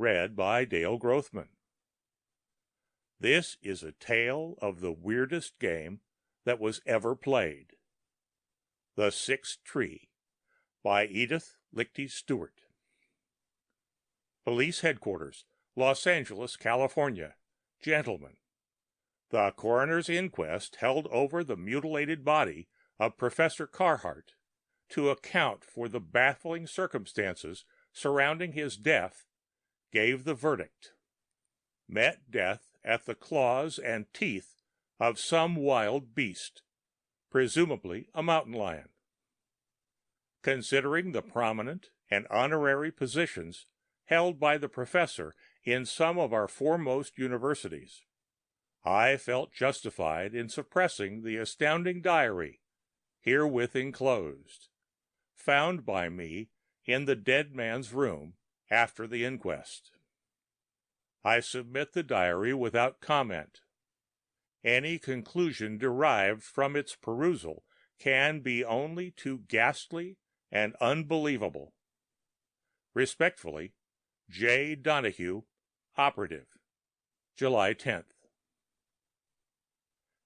read by Dale Grothman. This is a tale of the weirdest game that was ever played. The Sixth Tree by Edith Lichty Stewart. Police Headquarters, Los Angeles, California. Gentlemen, the coroner's inquest held over the mutilated body of Professor Carhart to account for the baffling circumstances surrounding his death gave the verdict: met death at the claws and teeth of some wild beast, presumably a mountain lion. Considering the prominent and honorary positions held by the professor in some of our foremost universities, I felt justified in suppressing the astounding diary herewith enclosed, found by me in the dead man's room after the inquest. I submit the diary without comment. Any conclusion derived from its perusal can be only too ghastly and unbelievable. Respectfully, J. Donahue, Operative. July 10th.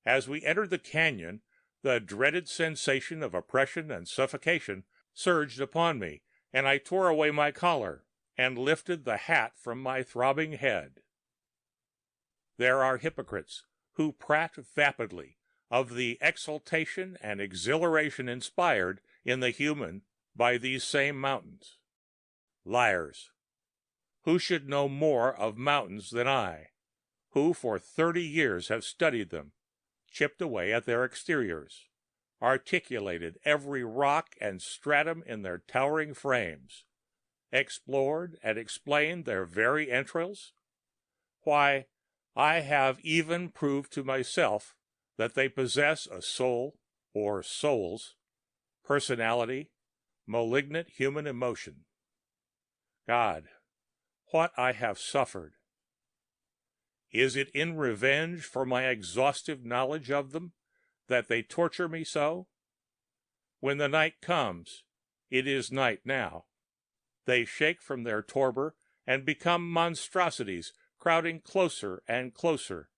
As we entered the canyon, the dreaded sensation of oppression and suffocation surged upon me, and I tore away my collar and lifted the hat from my throbbing head. There are hypocrites who prate vapidly of the exultation and exhilaration inspired in the human by these same mountains. Liars! Who should know more of mountains than I, who for 30 years have studied them, chipped away at their exteriors, articulated every rock and stratum in their towering frames, explored and explained their very entrails? Why, I have even proved to myself that they possess a soul, or souls, personality, malignant human emotion. God, what I have suffered! Is it in revenge for my exhaustive knowledge of them that they torture me so? When the night comes, it is night now, they shake from their torpor and become monstrosities, crowding closer and closer,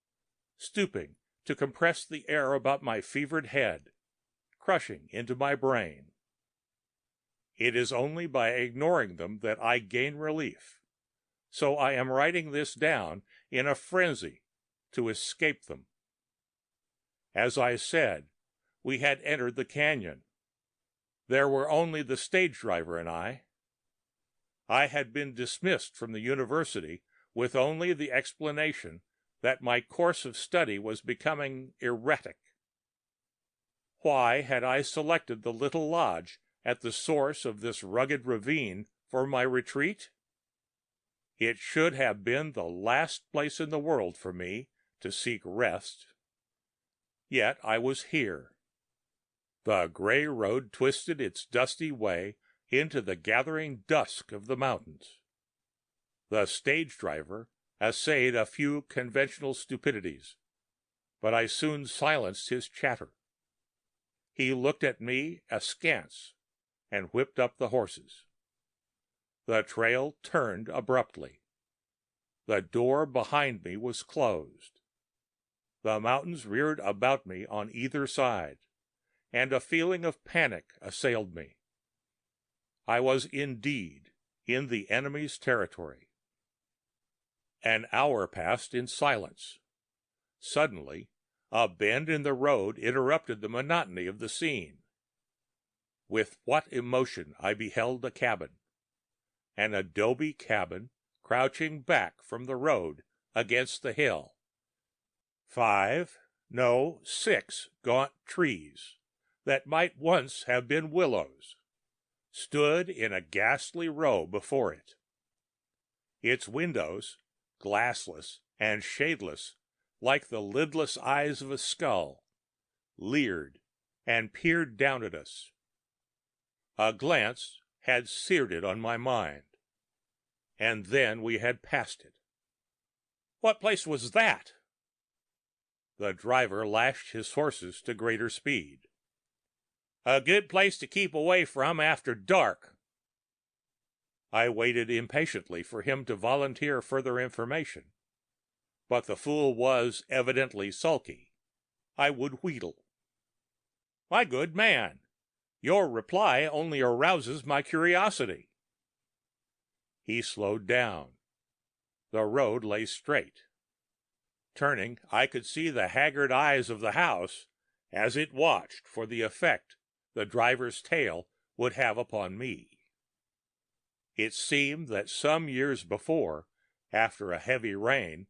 stooping to compress the air about my fevered head, crushing into my brain. It is only by ignoring them that I gain relief, so I am writing this down in a frenzy to escape them. As I said, we had entered the canyon. There were only the stage driver and I. I had been dismissed from the university with only the explanation that my course of study was becoming erratic. Why had I selected the little lodge at the source of this rugged ravine for my retreat? It should have been the last place in the world for me to seek rest. Yet I was here. The gray road twisted its dusty way into the gathering dusk of the mountains. The stage driver essayed a few conventional stupidities, but I soon silenced his chatter. He looked at me askance and whipped up the horses. The trail turned abruptly. The door behind me was closed. The mountains reared about me on either side, and a feeling of panic assailed me. I was indeed in the enemy's territory. An hour passed in silence. Suddenly, a bend in the road interrupted the monotony of the scene. With what emotion I beheld a cabin, an adobe cabin crouching back from the road against the hill. 5, no, 6 gaunt trees that might once have been willows stood in a ghastly row before it. Its windows, glassless and shadeless like the lidless eyes of a skull, leered and peered down at us. A glance had seared it on my mind, and then we had passed it. What place was that? The driver lashed his horses to greater speed. A good place to keep away from after dark. I waited impatiently for him to volunteer further information, but the fool was evidently sulky. I would wheedle. "My good man, your reply only arouses my curiosity." He slowed down. The road lay straight. Turning, I could see the haggard eyes of the house as it watched for the effect the driver's tale would have upon me. It seemed that some years before, after a heavy rain,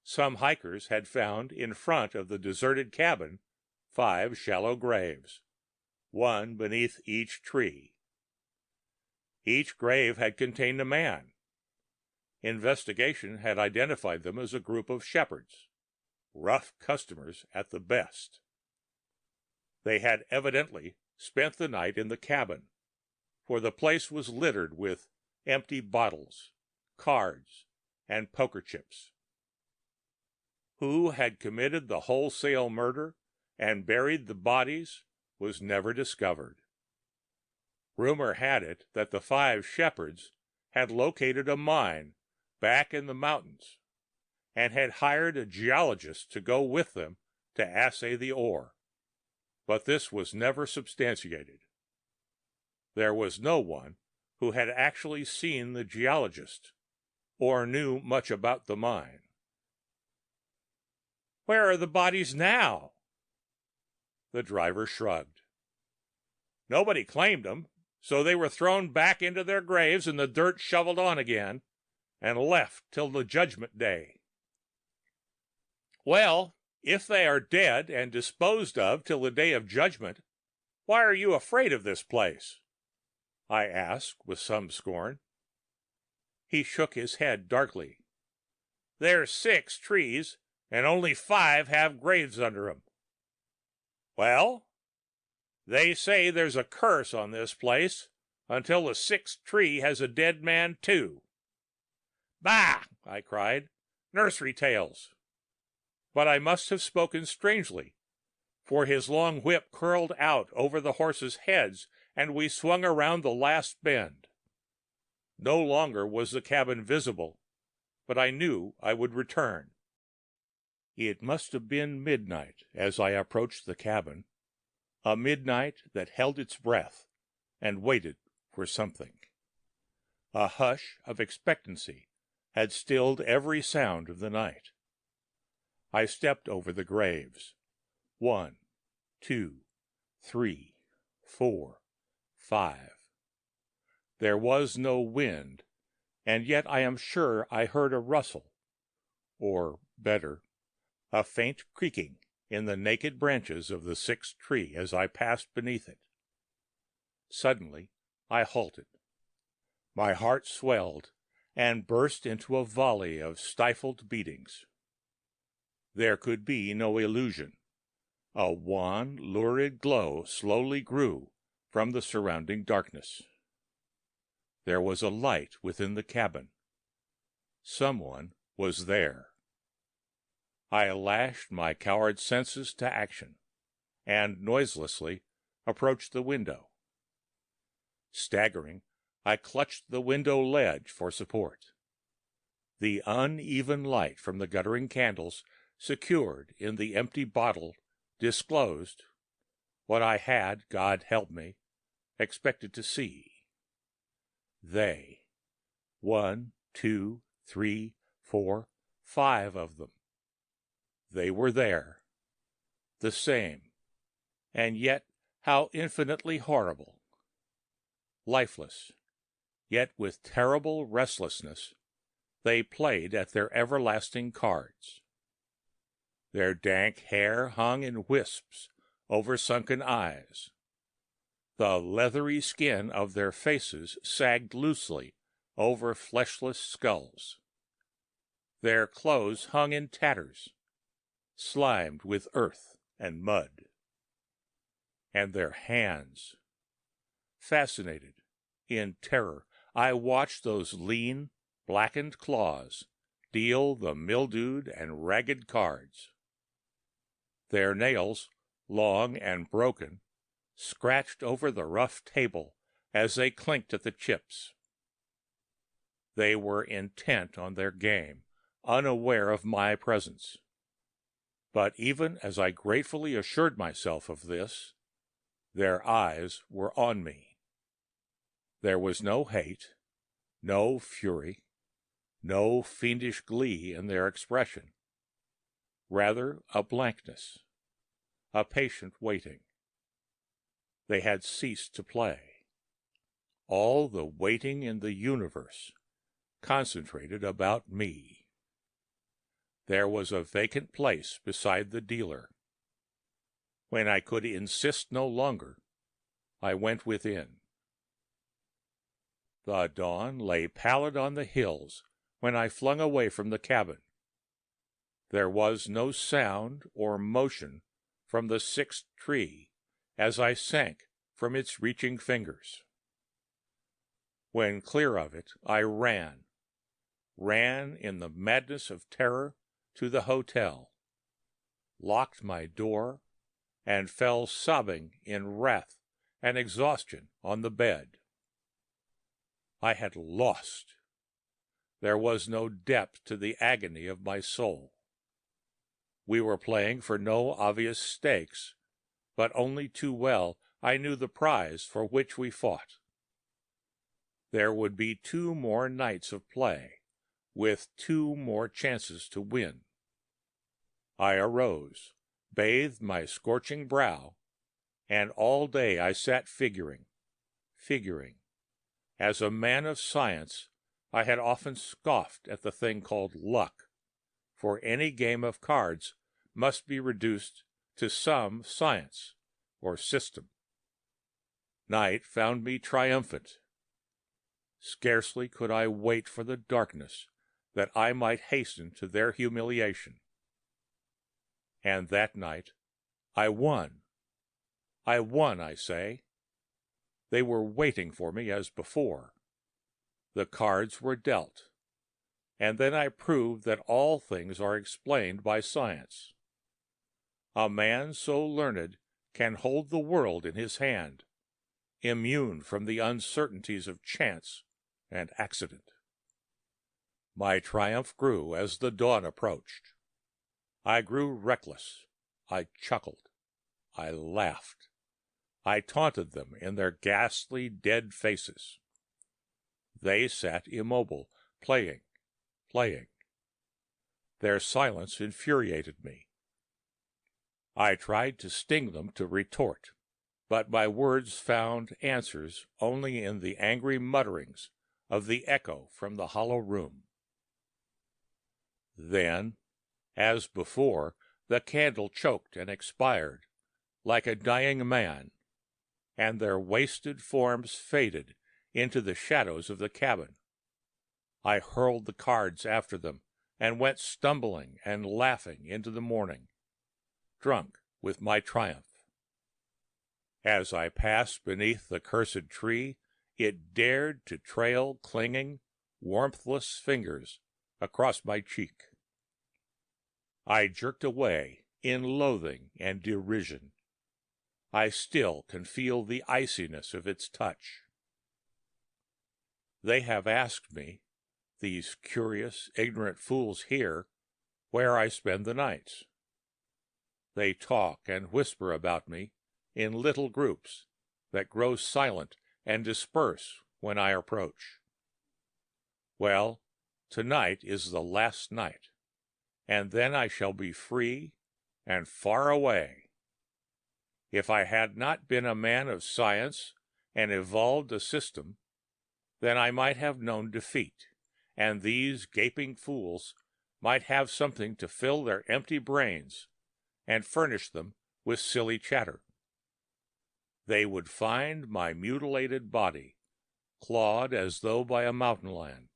some hikers had found in front of the deserted cabin 5 shallow graves, one beneath each tree. Each grave had contained a man. Investigation had identified them as a group of shepherds, rough customers at the best. They had evidently spent the night in the cabin, for the place was littered with empty bottles, cards, and poker chips. Who had committed the wholesale murder and buried the bodies was never discovered. Rumor had it that the 5 shepherds had located a mine back in the mountains and had hired a geologist to go with them to assay the ore, but this was never substantiated. There was no one who had actually seen the geologist or knew much about the mine. "Where are the bodies now?" The driver shrugged. "Nobody claimed them, so they were thrown back into their graves and the dirt shoveled on again, and left till the judgment day." "Well, if they are dead and disposed of till the day of judgment, why are you afraid of this place?" I asked with some scorn. He shook his head darkly. "There's 6 trees, and only 5 have graves under 'em." "Well?" "They say there's a curse on this place until the 6th tree has a dead man too." "Bah!" I cried. "Nursery tales." But I must have spoken strangely, for his long whip curled out over the horses' heads, and we swung around the last bend. No longer was the cabin visible, but I knew I would return. It must have been midnight as I approached the cabin, a midnight that held its breath and waited for something. A hush of expectancy had stilled every sound of the night. I stepped over the graves. 1, 2, 3, 4, 5. There was no wind, and yet I am sure I heard a rustle, or better, a faint creaking in the naked branches of the 6th tree as I passed beneath it. Suddenly I halted. My heart swelled and burst into a volley of stifled beatings. There could be no illusion. A wan, lurid glow slowly grew from the surrounding darkness. There was a light within the cabin. Someone was there. I lashed my coward senses to action, and noiselessly approached the window. Staggering, I clutched the window ledge for support. The uneven light from the guttering candles secured in the empty bottle disclosed what I had, God help me, expected to see. They, 1, 2, 3, 4, 5 of them. They were there, the same, and yet how infinitely horrible. Lifeless, yet with terrible restlessness, they played at their everlasting cards. Their dank hair hung in wisps over sunken eyes. The leathery skin of their faces sagged loosely over fleshless skulls. Their clothes hung in tatters, slimed with earth and mud. And their hands. Fascinated, in terror, I watched those lean, blackened claws deal the mildewed and ragged cards. Their nails, long and broken, scratched over the rough table as they clinked at the chips. They were intent on their game, unaware of my presence. But even as I gratefully assured myself of this, their eyes were on me. There was no hate, no fury, no fiendish glee in their expression. Rather a blankness, a patient waiting. They had ceased to play. All the waiting in the universe concentrated about me. There was a vacant place beside the dealer. When I could insist no longer, I went within. The dawn lay pallid on the hills when I flung away from the cabin. There was no sound or motion from the sixth tree as I sank from its reaching fingers. When clear of it, I ran in the madness of terror to the hotel, locked my door, and fell sobbing in wrath and exhaustion on the bed. I had lost. There was no depth to the agony of my soul. We were playing for no obvious stakes, but only too well I knew the prize for which we fought. There would be 2 more nights of play, with 2 more chances to win. I arose, bathed my scorching brow, and all day I sat figuring. As a man of science, I had often scoffed at the thing called luck, for any game of cards must be reduced to some science or system. Night found me triumphant. Scarcely could I wait for the darkness that I might hasten to their humiliation. And that night I won. I won, I say. They were waiting for me as before. The cards were dealt, and then I proved that all things are explained by science. A man so learned can hold the world in his hand, immune from the uncertainties of chance and accident. My triumph grew as the dawn approached. I grew reckless. I chuckled. I laughed. I taunted them in their ghastly dead faces. They sat immobile, playing. Their silence infuriated me. I tried to sting them to retort, but my words found answers only in the angry mutterings of the echo from the hollow room. Then, as before, the candle choked and expired, like a dying man, and their wasted forms faded into the shadows of the cabin. I hurled the cards after them and went stumbling and laughing into the morning, drunk with my triumph. As I passed beneath the cursed tree, it dared to trail clinging, warmthless fingers across my cheek. I jerked away in loathing and derision. I still can feel the iciness of its touch. They have asked me, these curious, ignorant fools here, where I spend the nights. They talk and whisper about me in little groups that grow silent and disperse when I approach. Well, tonight is the last night, and then I shall be free and far away. If I had not been a man of science and evolved a system, then I might have known defeat, and these gaping fools might have something to fill their empty brains and furnish them with silly chatter. They would find my mutilated body, clawed as though by a mountain lion,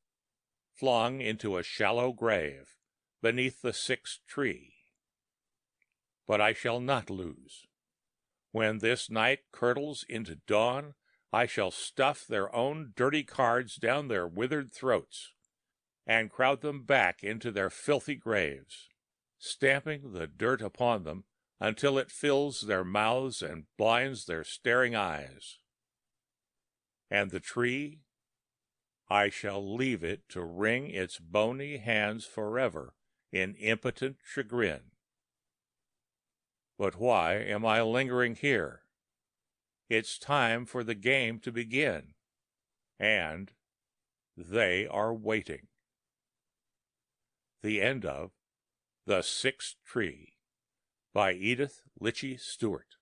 flung into a shallow grave beneath the sixth tree. But I shall not lose. When this night curdles into dawn, I shall stuff their own dirty cards down their withered throats and crowd them back into their filthy graves, stamping the dirt upon them until it fills their mouths and blinds their staring eyes. And the tree? I shall leave it to wring its bony hands forever in impotent chagrin. But why am I lingering here? It's time for the game to begin, and they are waiting. The end of The Sixth Tree by Edith Lichty Stewart.